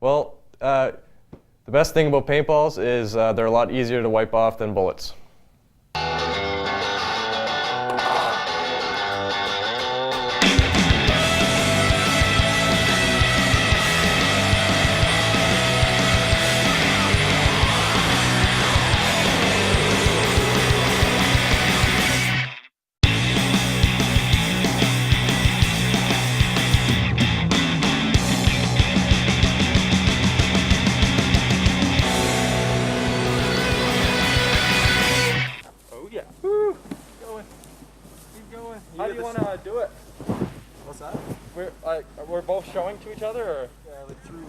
Well, the best thing about paintballs is they're a lot easier to wipe off than bullets. How do you want to do it? What's that? We're both showing to each other, or? Yeah, like through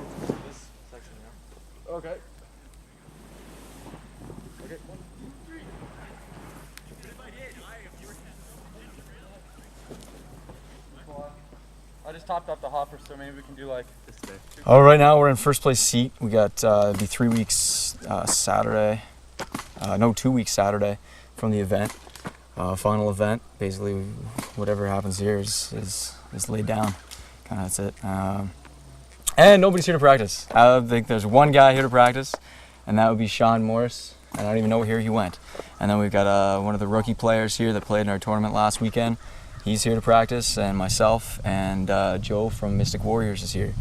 this section, yeah. Okay. Okay, 1, 2, 3. I just topped up the hopper, so maybe we can do like this today. Oh, right now we're in first place seat. We got it'll be 3 weeks Saturday. No, 2 weeks Saturday from the event. Final event. Basically, whatever happens here is laid down. Kind of that's it. And nobody's here to practice. I think there's one guy here to practice, and that would be Sean Morris. I don't even know where he went. And then we've got one of the rookie players here that played in our tournament last weekend. He's here to practice, and myself and Joe from Mystic Warriors is here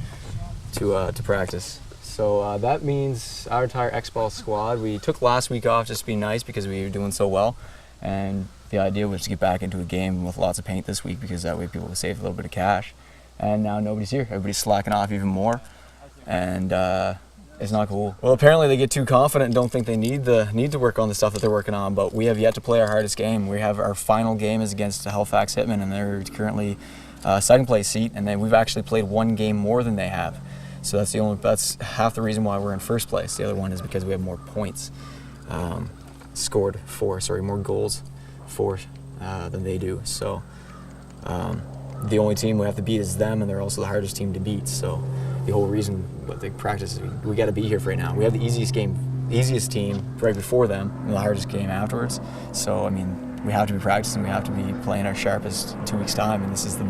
to practice. So that means our entire X-Ball squad. We took last week off just to be nice because we were doing so well. And the idea was to get back into a game with lots of paint this week because that way people would save a little bit of cash. And now nobody's here. Everybody's slacking off even more. And it's not cool. Well, apparently they get too confident and don't think they need to work on the stuff that they're working on, but we have yet to play our hardest game. We have our final game is against Halifax Hitman, and they're currently second place seat, and then we've actually played one game more than they have. So that's half the reason why we're in first place. The other one is because we have more points scored for, more goals for than they do. So the only team we have to beat is them, and they're also the hardest team to beat. So the whole reason what they practice is we got to be here for right now. We have the easiest team right before them, and the hardest game afterwards. So I mean, we have to be practicing. We have to be playing our sharpest 2 weeks time, and this is the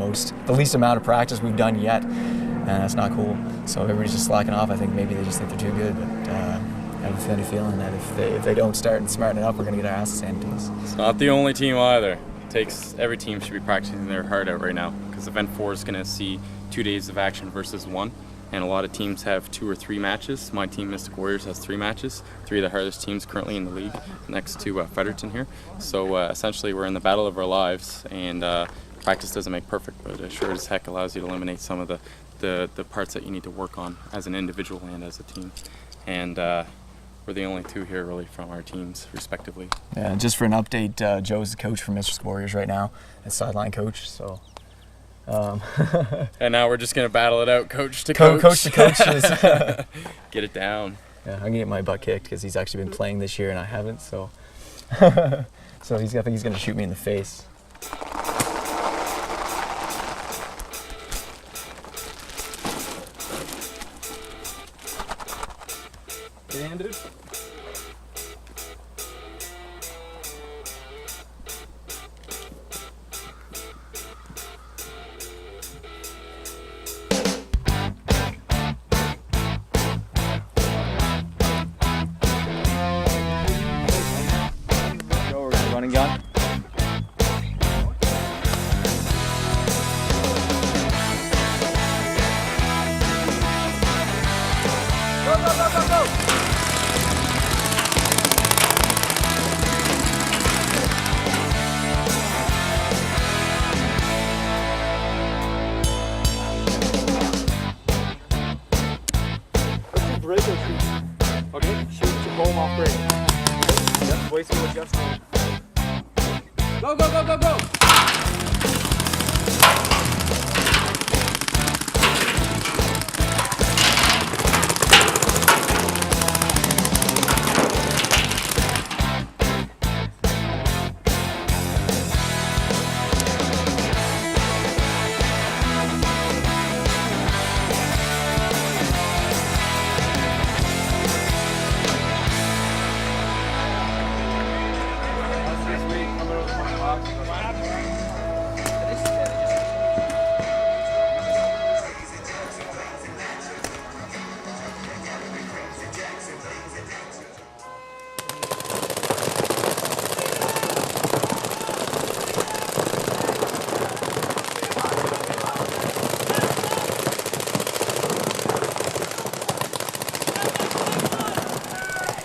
least amount of practice we've done yet, and that's not cool. So everybody's just slacking off. I think maybe they just think they're too good, but I have a funny feeling that if they don't start and smarten it up, we're gonna get our asses handed to us. It's not the only team either. Every team should be practicing their heart out right now because Event 4 is going to see 2 days of action versus 1, and a lot of teams have 2 or 3 matches. My team, Mystic Warriors, has 3 matches, 3 of the hardest teams currently in the league, next to Fredericton here. So essentially we're in the battle of our lives, and practice doesn't make perfect, but it sure as heck allows you to eliminate some of the parts that you need to work on as an individual and as a team. And we're the only 2 here really from our teams, respectively. Yeah, and just for an update, Joe's the coach for Mystic Warriors right now, and sideline coach. So. And now we're just gonna battle it out, coach to coach. Coach to coach. Get it down. Yeah, I'm gonna get my butt kicked because he's actually been playing this year and I haven't. So, so I think he's gonna shoot me in the face. Handed. Go, we're gonna run and gun. Go, go, go, go, go! Break or shoot? Okay, shoot to pull him off break. Yep, wasting what Jeff's doing. Go, go, go, go, go!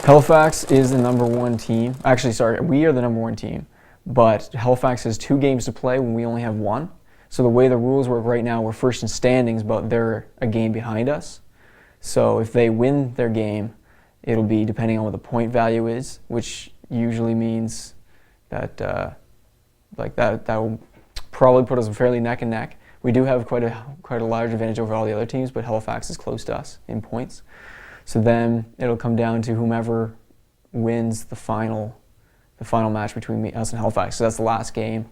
Halifax is the #1 team. Actually, sorry, we are the #1 team, but Halifax has 2 games to play when we only have 1. So the way the rules work right now, we're first in standings, but they're a game behind us. So if they win their game, it'll be depending on what the point value is, which usually means that that will probably put us fairly neck and neck. We do have quite a large advantage over all the other teams, but Halifax is close to us in points. So then it'll come down to whomever wins the final match between us and Halifax. So that's the last game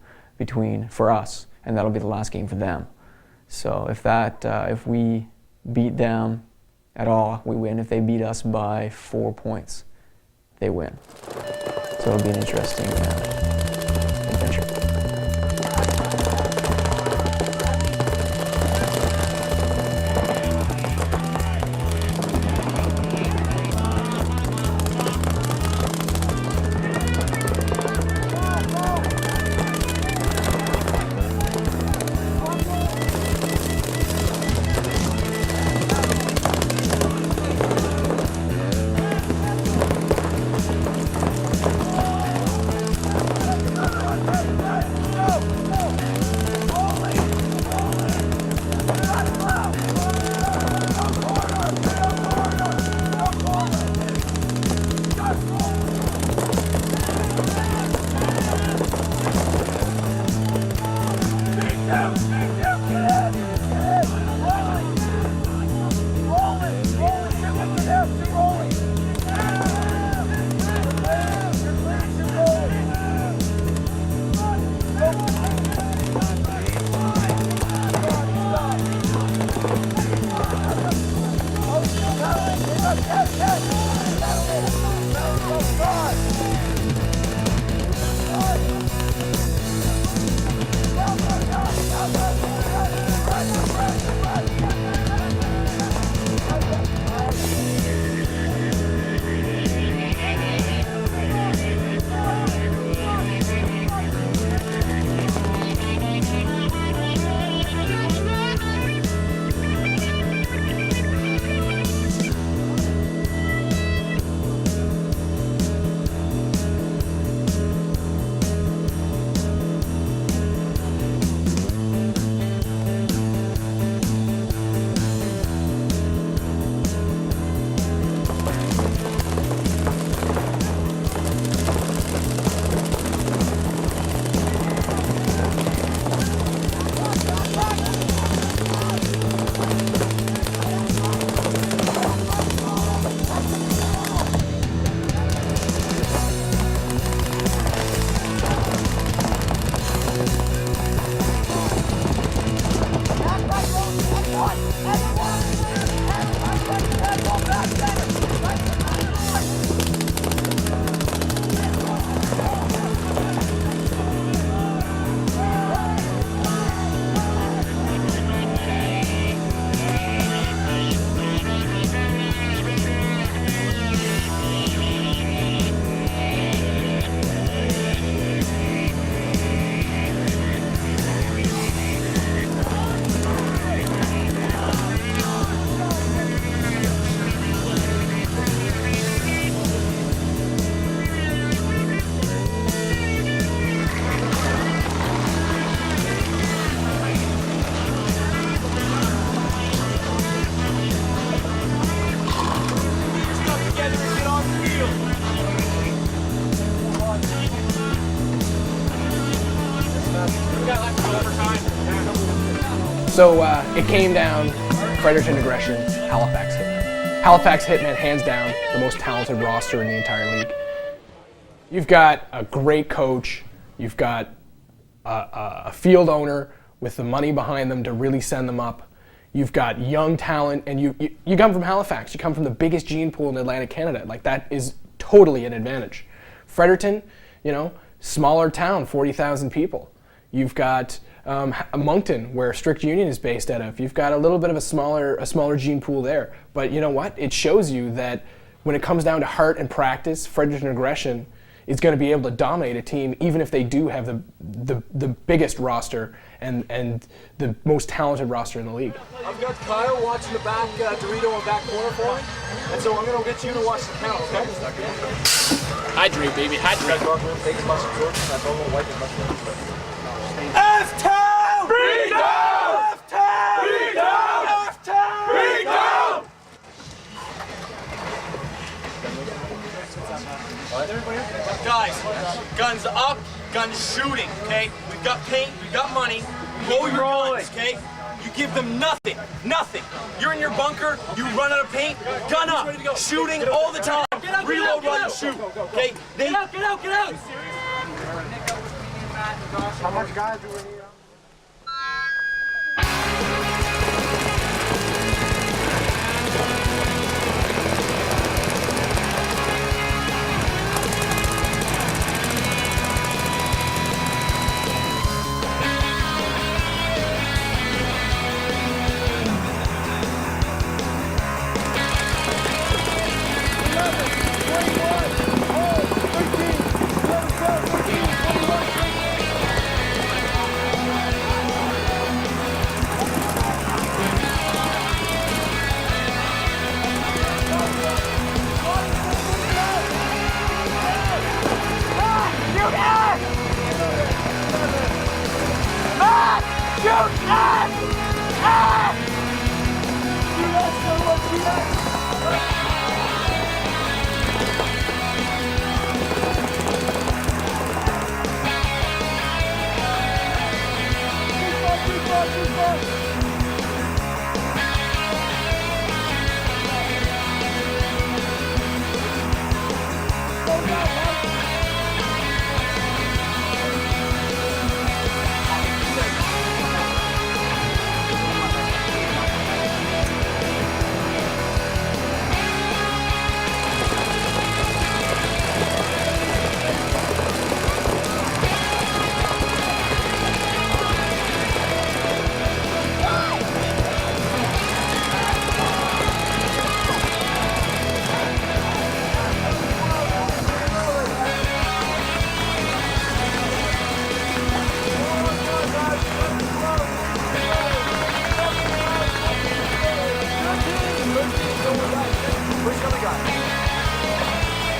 for us, and that'll be the last game for them. So if we beat them at all, we win. If they beat us by 4 points, they win. So it'll be an interesting adventure. So it came down, Fredericton Aggression, Halifax Hitmen. Halifax Hitmen, hands down, the most talented roster in the entire league. You've got a great coach, you've got a field owner with the money behind them to really send them up. You've got young talent, and you come from Halifax. You come from the biggest gene pool in Atlantic Canada. Like, that is totally an advantage. Fredericton, smaller town, 40,000 people. You've got Moncton, where Strict Union is based out of. You've got a little bit of a smaller gene pool there. But you know what? It shows you that when it comes down to heart and practice, Fredericton Aggression is going to be able to dominate a team, even if they do have the biggest roster and the most talented roster in the league. I've got Kyle watching the back Dorito and back corner for me, and so I'm going to get you to watch the count, okay? Hydrate, baby, hydrate. Take as much absorption, that's all we'll wipe as much as F-Town! Bring down! F-Town! Bring down! F-Town! Bring down! Guys, guns up, guns shooting, okay? We've got paint, we've got money. Roll your guns, okay? You give them nothing, nothing. You're in your bunker, you run out of paint, gun up, shooting all the time. Reload, run, and shoot, okay? Get out, get out, get out! How much guys do we need?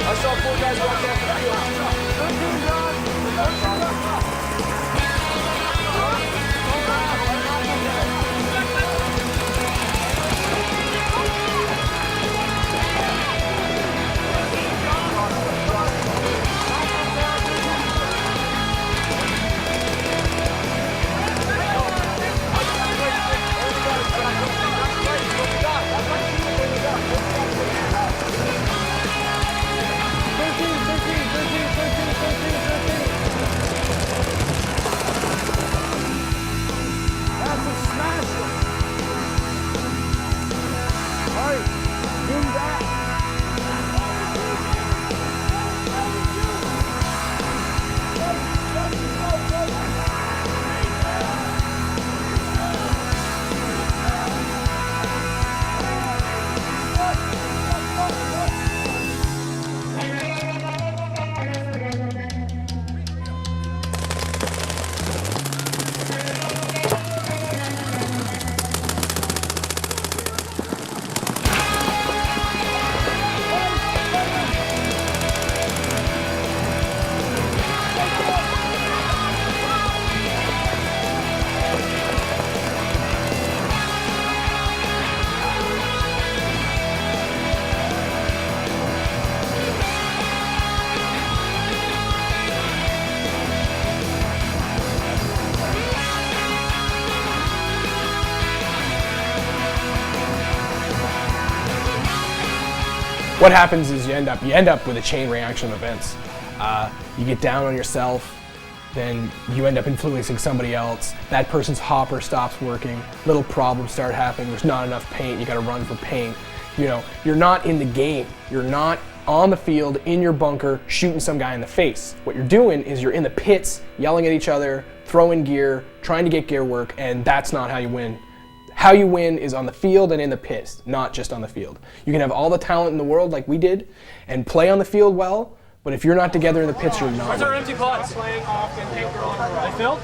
I saw 4 guys walk down the What happens is you end up with a chain reaction of events. You get down on yourself, then you end up influencing somebody else. That person's hopper stops working. Little problems start happening. There's not enough paint. You got to run for paint. You know, you're not in the game. You're not on the field in your bunker shooting some guy in the face. What you're doing is you're in the pits, yelling at each other, throwing gear, trying to get gear work, and that's not how you win. How you win is on the field and in the pits, not just on the field. You can have all the talent in the world like we did and play on the field well, But if you're not together in the pits, you're not. Where's our empty pots? They filled?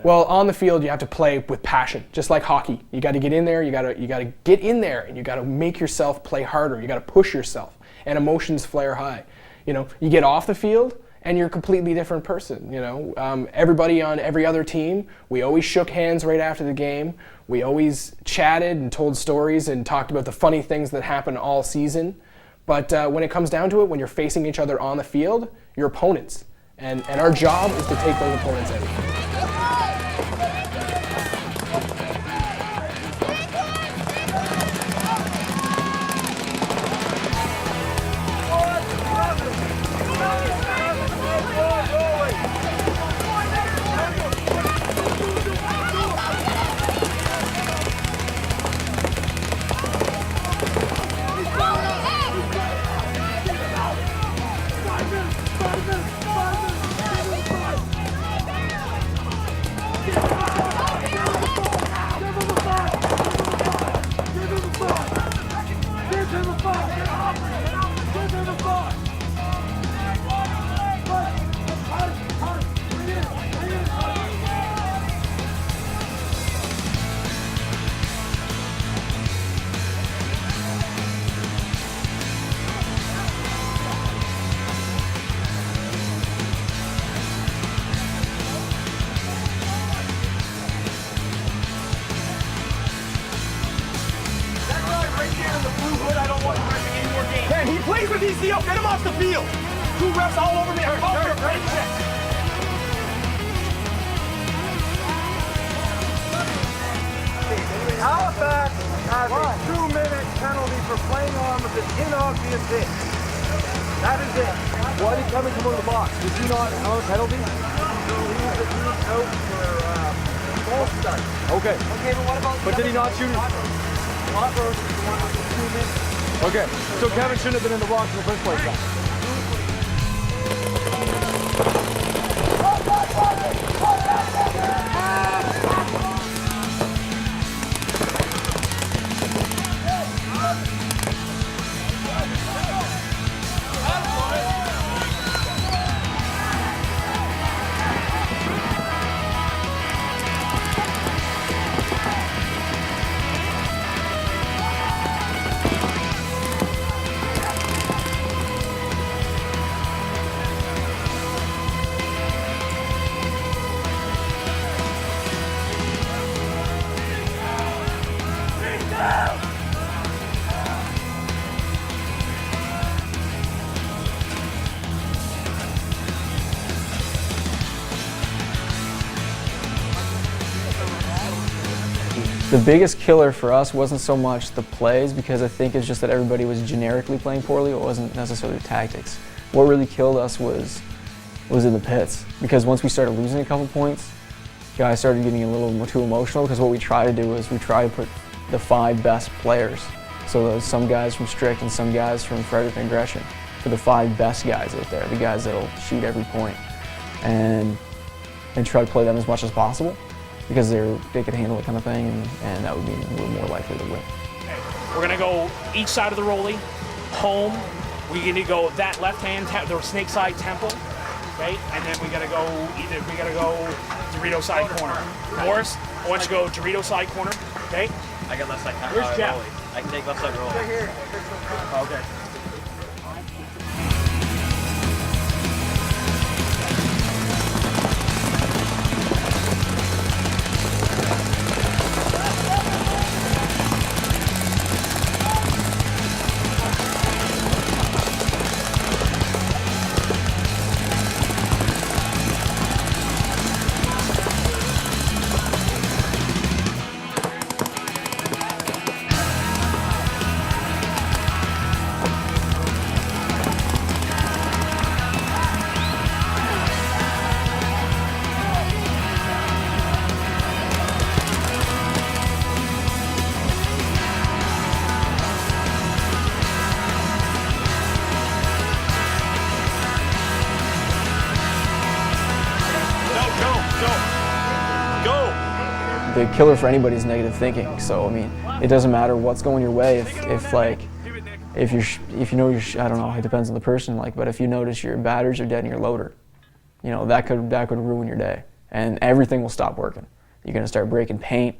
Well, on the field, you have to play with passion, just like hockey. You got to get in there. You got to get in there, and you got to make yourself play harder. You got to push yourself, and emotions flare high. You know, you get off the field, and you're a completely different person. You know, everybody on every other team, we always shook hands right after the game. We always chatted and told stories and talked about the funny things that happened all season. But when it comes down to it, when you're facing each other on the field, you're opponents, and our job is to take those opponents out. Man, he plays with ECO. Get him off the field. 2 refs all over me. Great check. Halifax has a 2-minute penalty for playing on with an inobvious hit. That is it. Why did he come into the box? Was he not on a penalty? He was out for false start. Okay. Okay, but what about? But did he not shoot it? Rothro's is the one with the 2 minutes. Okay, so Kevin shouldn't have been in the box in the first place then. The biggest killer for us wasn't so much the plays, because I think it's just that everybody was generically playing poorly. It wasn't necessarily the tactics. What really killed us was in the pits, because once we started losing a couple points, guys started getting a little too emotional, because what we try to do is we try to put the 5 best players, so there's some guys from Strict and some guys from Fredericton Aggression, for the 5 best guys out there, the guys that'll shoot every point, and try to play them as much as possible, because they could handle it kind of thing, and that would mean we're more likely to win. We're gonna go each side of the rollie, home. We're gonna go that left hand, the snake side temple, okay? And then we gotta go Dorito side corner. Morris, I want you to go Dorito side corner, okay? I got left side. Where's Jeff? I can take left side roll. Right here. Okay. the killer for anybody is negative thinking. So I mean, it doesn't matter what's going your way. If you know I don't know, it depends on the person. But if you notice your batteries are dead in your loader, you know that could ruin your day, and everything will stop working. You're gonna start breaking paint.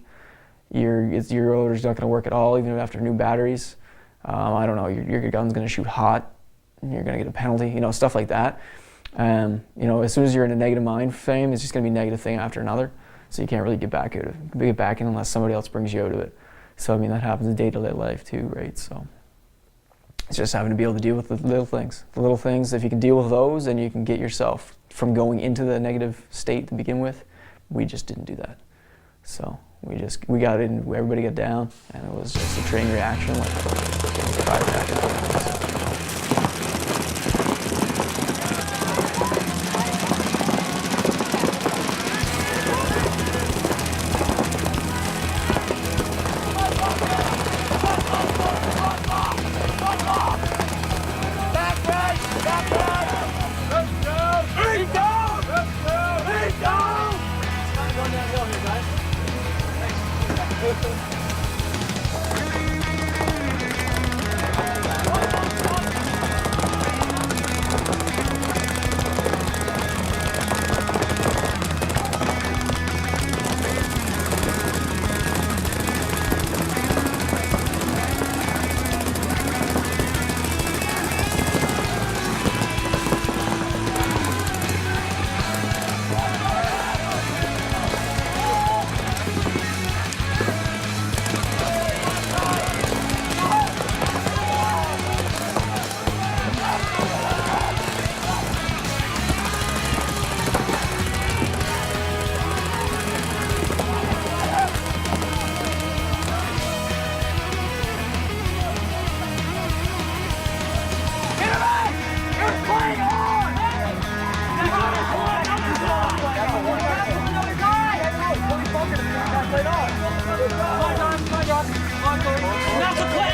Your loader's not gonna work at all, even after new batteries. I don't know. Your gun's gonna shoot hot. You're gonna get a penalty. You know, stuff like that. You know, as soon as you're in a negative mind frame, it's just gonna be a negative thing after another. So you can't really get back in unless somebody else brings you out of it. So I mean, that happens in day-to-day life too, right? So it's just having to be able to deal with the little things. The little things, if you can deal with those, then you can get yourself from going into the negative state to begin with. We just didn't do that. So we got in, everybody got down, and it was just a train reaction, like firecracker.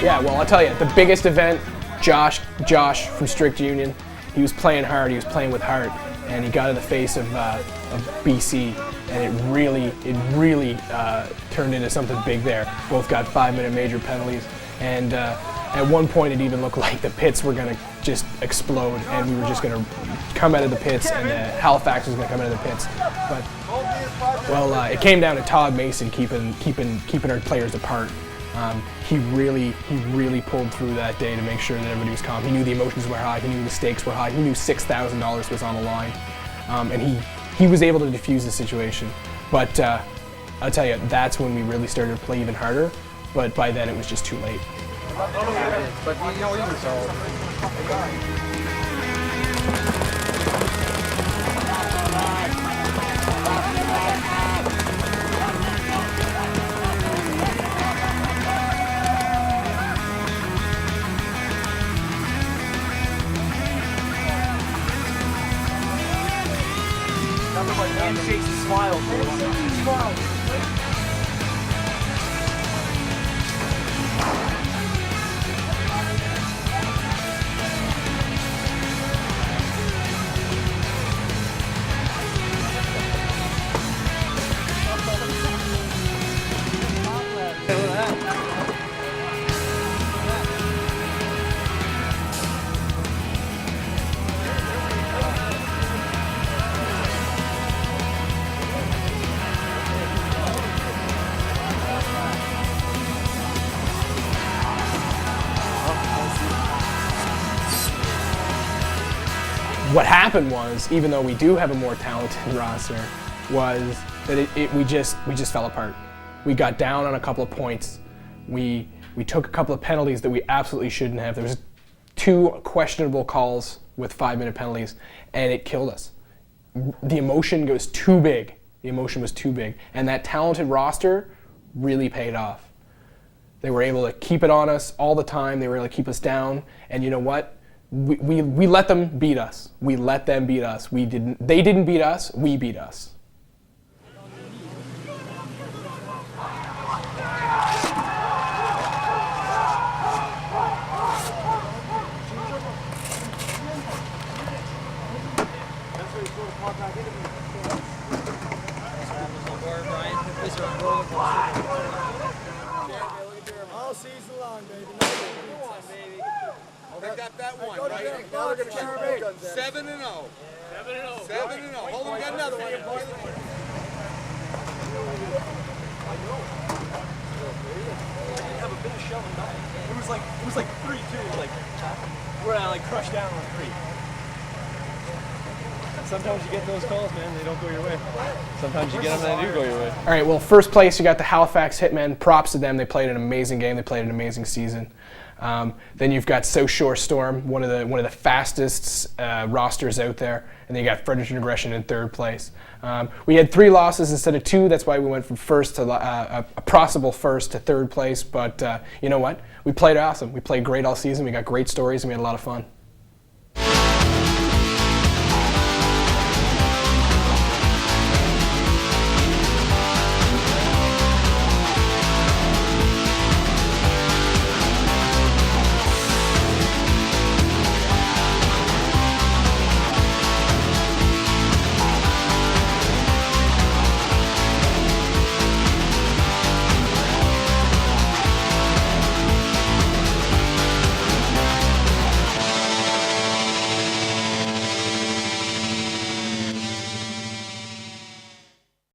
Yeah, well, I'll tell you, the biggest event, Josh from Strict Union, he was playing hard, he was playing with heart, and he got in the face of BC, and it really turned into something big there. Both got 5-minute major penalties, and at one point it even looked like the pits were going to just explode, and we were just going to come out of the pits, and Halifax was going to come out of the pits. But, well, it came down to Todd Mason keeping our players apart. He really pulled through that day to make sure that everybody was calm. He knew the emotions were high, he knew the stakes were high, he knew $6,000 was on the line. And he was able to defuse the situation. But I'll tell you, that's when we really started to play even harder, but by then it was just too late. Handshakes and smiles. What happened was, even though we do have a more talented roster, was that we just fell apart. We got down on a couple of points. We took a couple of penalties that we absolutely shouldn't have. There was 2 questionable calls with 5-minute penalties, and it killed us. The emotion was too big. The emotion was too big, and that talented roster really paid off. They were able to keep it on us all the time. They were able to keep us down, and you know what? We let them beat us. We let them beat us. They didn't beat us, we beat us. Brian, All season long, baby. They got that one, right? Now they're going to carry 7-0. 7-0. 7-0. Hold on, we got another one. Have a bit of shelling back. It was like 3-2. Like we're like crushed down on 3. Sometimes you get those calls, man. They don't go your way. Sometimes you get them and they do go your way. All right, well, first place, you got the Halifax Hitmen. Props to them. They played an amazing game. They played an amazing season. Then you've got South Shore Storm, one of the fastest rosters out there. And then you got Fredericton Aggression in third place. We had 3 losses instead of 2. That's why we went from first to a possible first to third place. But you know what? We played awesome. We played great all season. We got great stories, and we had a lot of fun.